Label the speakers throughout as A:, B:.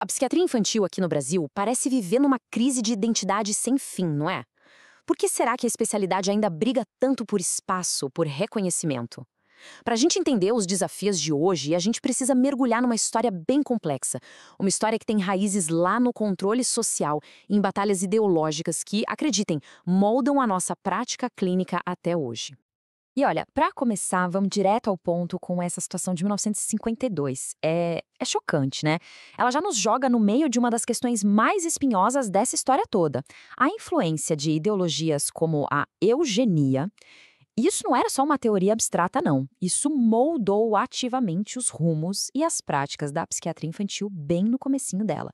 A: A psiquiatria infantil aqui no Brasil parece viver numa crise de identidade sem fim, não é? Por que será que a especialidade ainda briga tanto por espaço, por reconhecimento? Para a gente entender os desafios de hoje, a gente precisa mergulhar numa história bem complexa. Uma história que tem raízes lá no controle social, em batalhas ideológicas que, acreditem, moldam a nossa prática clínica até hoje.
B: E olha, para começar, vamos direto ao ponto com essa situação de 1952. É chocante, né? Ela já nos joga no meio de uma das questões mais espinhosas dessa história toda. A influência de ideologias como a eugenia. Isso não era só uma teoria abstrata, não. Isso moldou ativamente os rumos e as práticas da psiquiatria infantil bem no comecinho dela.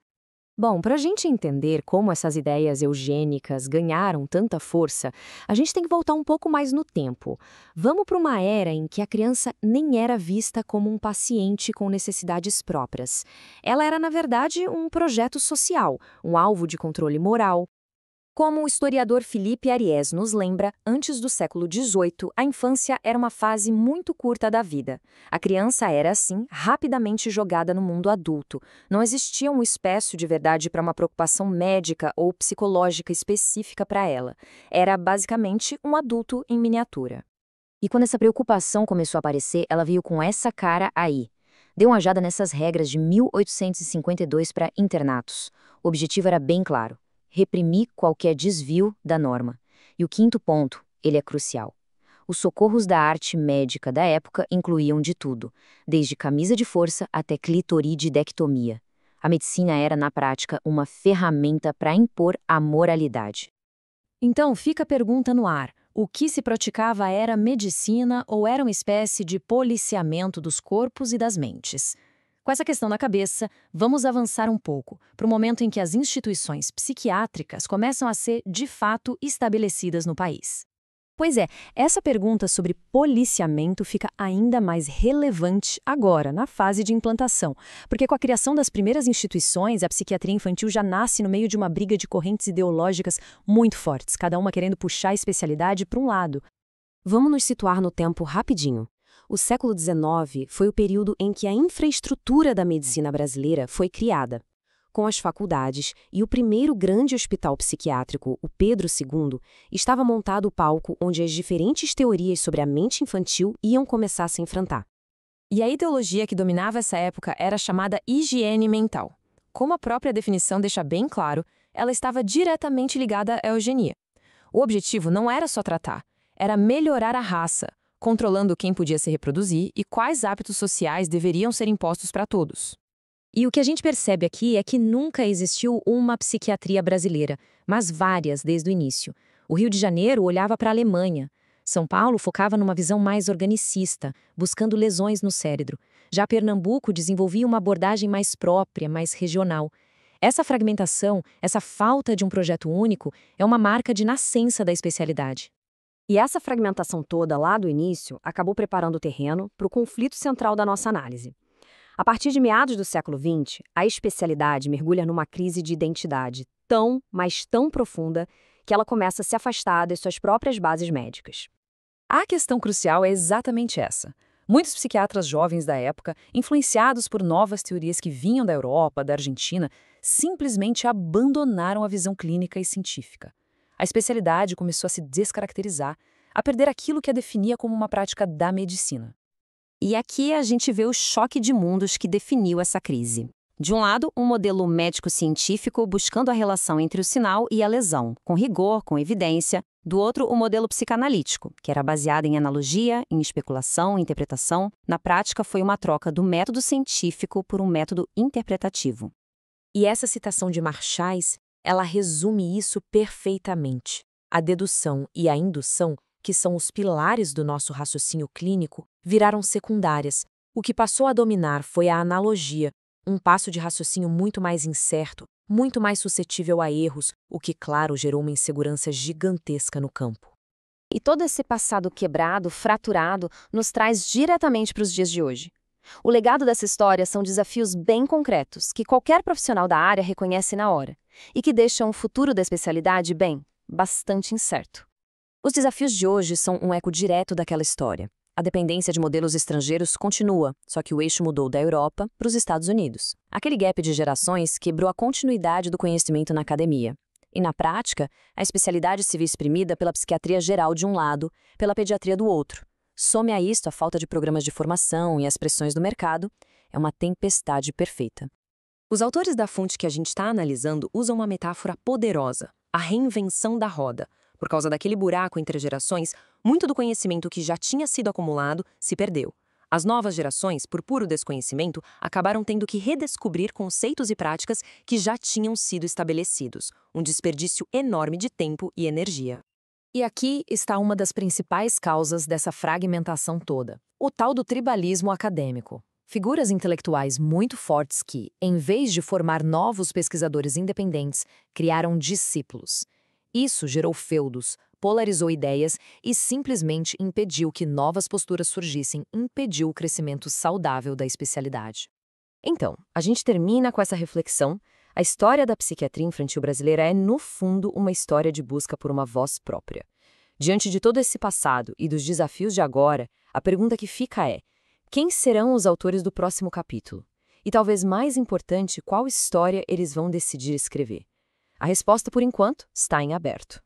A: Bom, para a gente entender como essas ideias eugênicas ganharam tanta força, a gente tem que voltar um pouco mais no tempo. Vamos para uma era em que a criança nem era vista como um paciente com necessidades próprias. Ela era, na verdade, um projeto social, um alvo de controle moral. Como o historiador Felipe Ariès nos lembra, antes do século XVIII, a infância era uma fase muito curta da vida. A criança era, assim, rapidamente jogada no mundo adulto. Não existia um espécie de verdade para uma preocupação médica ou psicológica específica para ela. Era, basicamente, um adulto em miniatura. E quando essa preocupação começou a aparecer, ela veio com essa cara aí. Deu uma olhada nessas regras de 1852 para internatos. O objetivo era bem claro: reprimir qualquer desvio da norma. E o quinto ponto, ele é crucial. Os socorros da arte médica da época incluíam de tudo, desde camisa de força até clitoridectomia. A medicina era, na prática, uma ferramenta para impor a moralidade. Então, fica a pergunta no ar. O que se praticava era medicina ou era uma espécie de policiamento dos corpos e das mentes? Com essa questão na cabeça, vamos avançar um pouco, para o momento em que as instituições psiquiátricas começam a ser, de fato, estabelecidas no país. Pois é, essa pergunta sobre policiamento fica ainda mais relevante agora, na fase de implantação, porque com a criação das primeiras instituições, a psiquiatria infantil já nasce no meio de uma briga de correntes ideológicas muito fortes, cada uma querendo puxar a especialidade para um lado. Vamos nos situar no tempo rapidinho. O século XIX foi o período em que a infraestrutura da medicina brasileira foi criada. Com as faculdades e o primeiro grande hospital psiquiátrico, o Pedro II, estava montado o palco onde as diferentes teorias sobre a mente infantil iam começar a se enfrentar. E a ideologia que dominava essa época era chamada higiene mental. Como a própria definição deixa bem claro, ela estava diretamente ligada à eugenia. O objetivo não era só tratar, era melhorar a raça, controlando quem podia se reproduzir e quais hábitos sociais deveriam ser impostos para todos. E o que a gente percebe aqui é que nunca existiu uma psiquiatria brasileira, mas várias desde o início. O Rio de Janeiro olhava para a Alemanha. São Paulo focava numa visão mais organicista, buscando lesões no cérebro. Já Pernambuco desenvolvia uma abordagem mais própria, mais regional. Essa fragmentação, essa falta de um projeto único, é uma marca de nascença da especialidade. E essa fragmentação toda, lá do início, acabou preparando o terreno para o conflito central da nossa análise. A partir de meados do século XX, a especialidade mergulha numa crise de identidade tão, mas tão profunda, que ela começa a se afastar das suas próprias bases médicas. A questão crucial é exatamente essa. Muitos psiquiatras jovens da época, influenciados por novas teorias que vinham da Europa, da Argentina, simplesmente abandonaram a visão clínica e científica. A especialidade começou a se descaracterizar, a perder aquilo que a definia como uma prática da medicina. E aqui a gente vê o choque de mundos que definiu essa crise. De um lado, um modelo médico-científico buscando a relação entre o sinal e a lesão, com rigor, com evidência. Do outro, o modelo psicanalítico, que era baseado em analogia, em especulação, em interpretação. Na prática, foi uma troca do método científico por um método interpretativo. E essa citação de Marchais, ela resume isso perfeitamente. A dedução e a indução, que são os pilares do nosso raciocínio clínico, viraram secundárias. O que passou a dominar foi a analogia, um passo de raciocínio muito mais incerto, muito mais suscetível a erros, o que, claro, gerou uma insegurança gigantesca no campo. E todo esse passado quebrado, fraturado, nos traz diretamente para os dias de hoje. O legado dessa história são desafios bem concretos, que qualquer profissional da área reconhece na hora, e que deixam o futuro da especialidade, bem, bastante incerto. Os desafios de hoje são um eco direto daquela história. A dependência de modelos estrangeiros continua, só que o eixo mudou da Europa para os Estados Unidos. Aquele gap de gerações quebrou a continuidade do conhecimento na academia. E, na prática, a especialidade se viu exprimida pela psiquiatria geral de um lado, pela pediatria do outro. Some a isto a falta de programas de formação e as pressões do mercado, é uma tempestade perfeita.
C: Os autores da fonte que a gente está analisando usam uma metáfora poderosa, a reinvenção da roda. Por causa daquele buraco entre gerações, muito do conhecimento que já tinha sido acumulado se perdeu. As novas gerações, por puro desconhecimento, acabaram tendo que redescobrir conceitos e práticas que já tinham sido estabelecidos, um desperdício enorme de tempo e energia.
B: E aqui está uma das principais causas dessa fragmentação toda: o tal do tribalismo acadêmico. Figuras intelectuais muito fortes que, em vez de formar novos pesquisadores independentes, criaram discípulos. Isso gerou feudos, polarizou ideias e simplesmente impediu que novas posturas surgissem, impediu o crescimento saudável da especialidade.
A: Então, a gente termina com essa reflexão. A história da psiquiatria infantil brasileira é, no fundo, uma história de busca por uma voz própria. Diante de todo esse passado e dos desafios de agora, a pergunta que fica é: quem serão os autores do próximo capítulo? E talvez mais importante, qual história eles vão decidir escrever? A resposta, por enquanto, está em aberto.